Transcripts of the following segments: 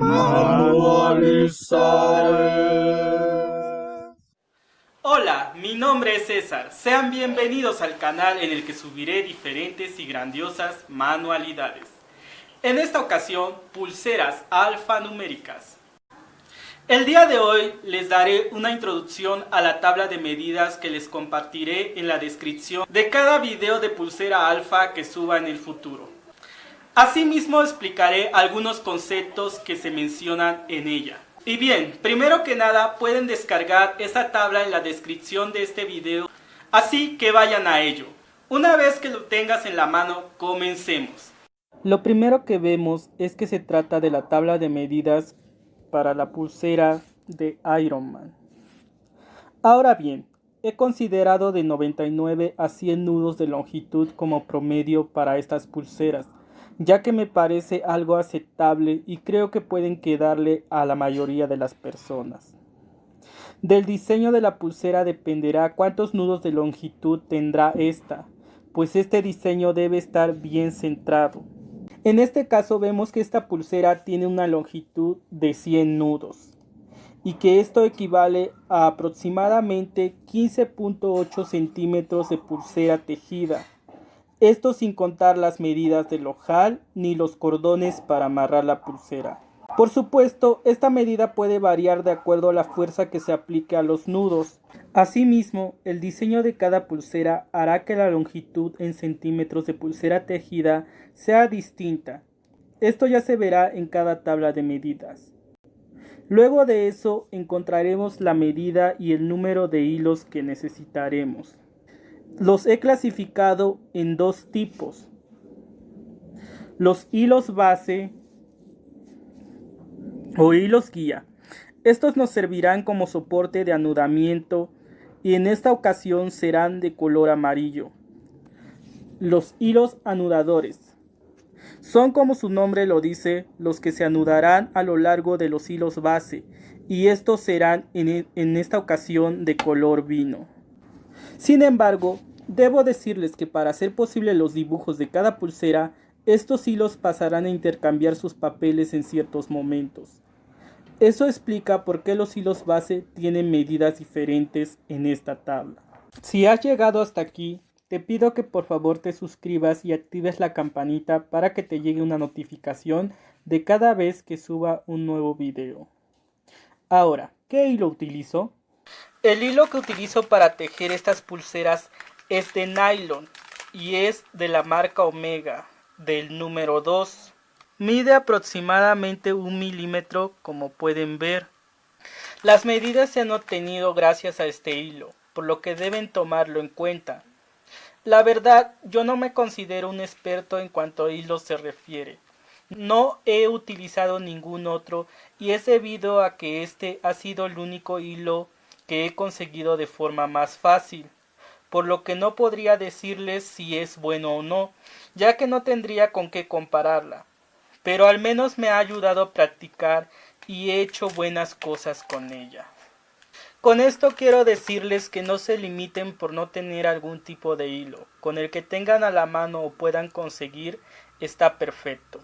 Manualidades. Hola, mi nombre es César. Sean bienvenidos al canal en el que subiré diferentes y grandiosas manualidades. En esta ocasión, pulseras alfanuméricas. El día de hoy les daré una introducción a la tabla de medidas que les compartiré en la descripción de cada video de pulsera alfa que suba en el futuro. Asimismo explicaré algunos conceptos que se mencionan en ella. Y bien, primero que nada pueden descargar esta tabla en la descripción de este video, así que vayan a ello. Una vez que lo tengas en la mano, comencemos. Lo primero que vemos es que se trata de la tabla de medidas para la pulsera de Iron Man. Ahora bien, he considerado de 99 a 100 nudos de longitud como promedio para estas pulseras, ya que me parece algo aceptable y creo que pueden quedarle a la mayoría de las personas. Del diseño de la pulsera dependerá cuántos nudos de longitud tendrá esta, pues este diseño debe estar bien centrado. En este caso vemos que esta pulsera tiene una longitud de 100 nudos y que esto equivale a aproximadamente 15.8 centímetros de pulsera tejida. Esto sin contar las medidas del ojal ni los cordones para amarrar la pulsera. Por supuesto, esta medida puede variar de acuerdo a la fuerza que se aplique a los nudos. Asimismo, el diseño de cada pulsera hará que la longitud en centímetros de pulsera tejida sea distinta. Esto ya se verá en cada tabla de medidas. Luego de eso encontraremos la medida y el número de hilos que necesitaremos. Los he clasificado en dos tipos: los hilos base o hilos guía. Estos nos servirán como soporte de anudamiento y en esta ocasión serán de color amarillo. Los hilos anudadores son, como su nombre lo dice, los que se anudarán a lo largo de los hilos base y estos serán en esta ocasión de color vino. Sin embargo, debo decirles que para hacer posible los dibujos de cada pulsera, estos hilos pasarán a intercambiar sus papeles en ciertos momentos. Eso explica por qué los hilos base tienen medidas diferentes en esta tabla. Si has llegado hasta aquí, te pido que por favor te suscribas y actives la campanita para que te llegue una notificación de cada vez que suba un nuevo video. Ahora, ¿qué hilo utilizo? El hilo que utilizo para tejer estas pulseras es de nylon y es de la marca Omega, del número 2. Mide aproximadamente 1 milímetro, como pueden ver. Las medidas se han obtenido gracias a este hilo, por lo que deben tomarlo en cuenta. La verdad, yo no me considero un experto en cuanto a hilos se refiere. No he utilizado ningún otro y es debido a que este ha sido el único hilo que he conseguido de forma más fácil, por lo que no podría decirles si es bueno o no, ya que no tendría con qué compararla, pero al menos me ha ayudado a practicar y he hecho buenas cosas con ella. Con esto quiero decirles que no se limiten por no tener algún tipo de hilo, con el que tengan a la mano o puedan conseguir está perfecto.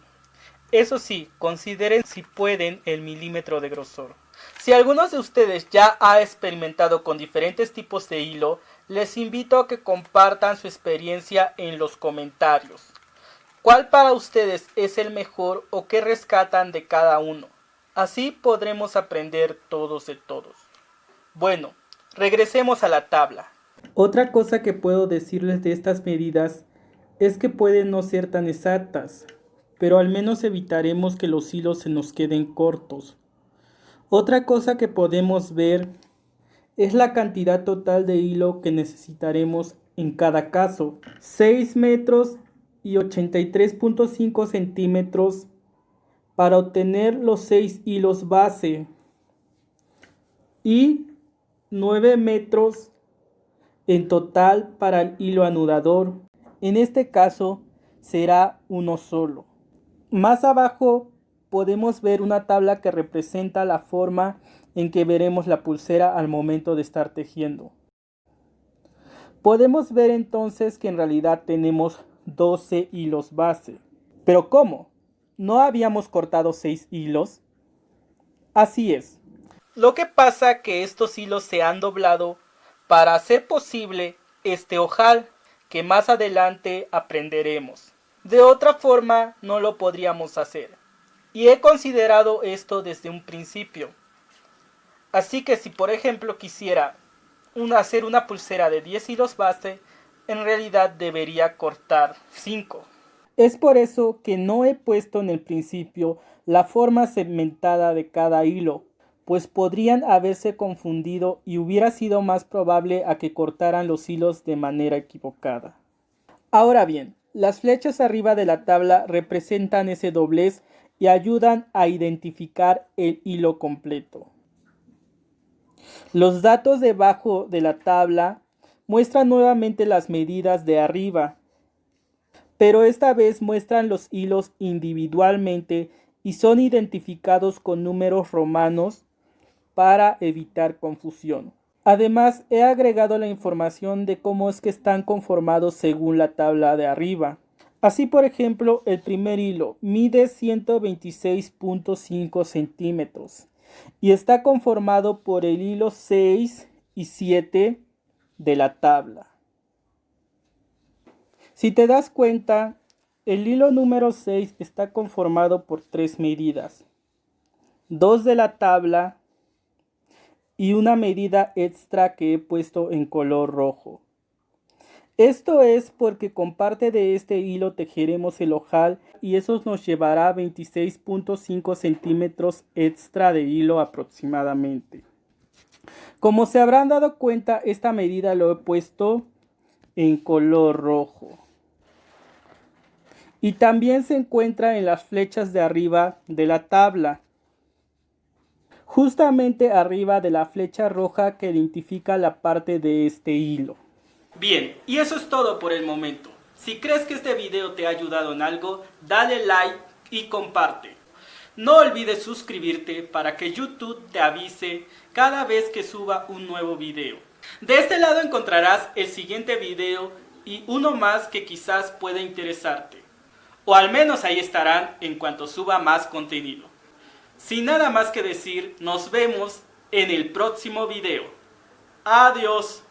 Eso sí, consideren si pueden el milímetro de grosor. Si algunos de ustedes ya ha experimentado con diferentes tipos de hilo, les invito a que compartan su experiencia en los comentarios. ¿Cuál para ustedes es el mejor o qué rescatan de cada uno? Así podremos aprender todos de todos. Bueno, regresemos a la tabla. Otra cosa que puedo decirles de estas medidas es que pueden no ser tan exactas, pero al menos evitaremos que los hilos se nos queden cortos. Otra cosa que podemos ver es la cantidad total de hilo que necesitaremos en cada caso. 6 metros y 83.5 centímetros para obtener los 6 hilos base y 9 metros en total para el hilo anudador. En este caso será uno solo. Más abajo podemos ver una tabla que representa la forma en que veremos la pulsera al momento de estar tejiendo. Podemos ver entonces que en realidad tenemos 12 hilos base. ¿Pero cómo? ¿No habíamos cortado 6 hilos? Así es. Lo que pasa que estos hilos se han doblado para hacer posible este ojal que más adelante aprenderemos. De otra forma no lo podríamos hacer. Y he considerado esto desde un principio. Así que si por ejemplo quisiera hacer una pulsera de 10 hilos base, en realidad debería cortar 5. Es por eso que no he puesto en el principio la forma segmentada de cada hilo, pues podrían haberse confundido y hubiera sido más probable a que cortaran los hilos de manera equivocada. Ahora bien, las flechas arriba de la tabla representan ese doblez y ayudan a identificar el hilo completo. Los datos debajo de la tabla muestran nuevamente las medidas de arriba, pero esta vez muestran los hilos individualmente y son identificados con números romanos para evitar confusión. Además, he agregado la información de cómo es que están conformados según la tabla de arriba. Así, por ejemplo, el primer hilo mide 126.5 centímetros y está conformado por el hilo 6 y 7 de la tabla. Si te das cuenta, el hilo número 6 está conformado por 3 medidas, 2 de la tabla y una medida extra que he puesto en color rojo. Esto es porque con parte de este hilo tejeremos el ojal y eso nos llevará 26.5 centímetros extra de hilo aproximadamente. Como se habrán dado cuenta, esta medida lo he puesto en color rojo. Y también se encuentra en las flechas de arriba de la tabla, justamente arriba de la flecha roja que identifica la parte de este hilo. Bien, y eso es todo por el momento. Si crees que este video te ha ayudado en algo, dale like y comparte. No olvides suscribirte para que YouTube te avise cada vez que suba un nuevo video. De este lado encontrarás el siguiente video y uno más que quizás pueda interesarte. O al menos ahí estarán en cuanto suba más contenido. Sin nada más que decir, nos vemos en el próximo video. Adiós.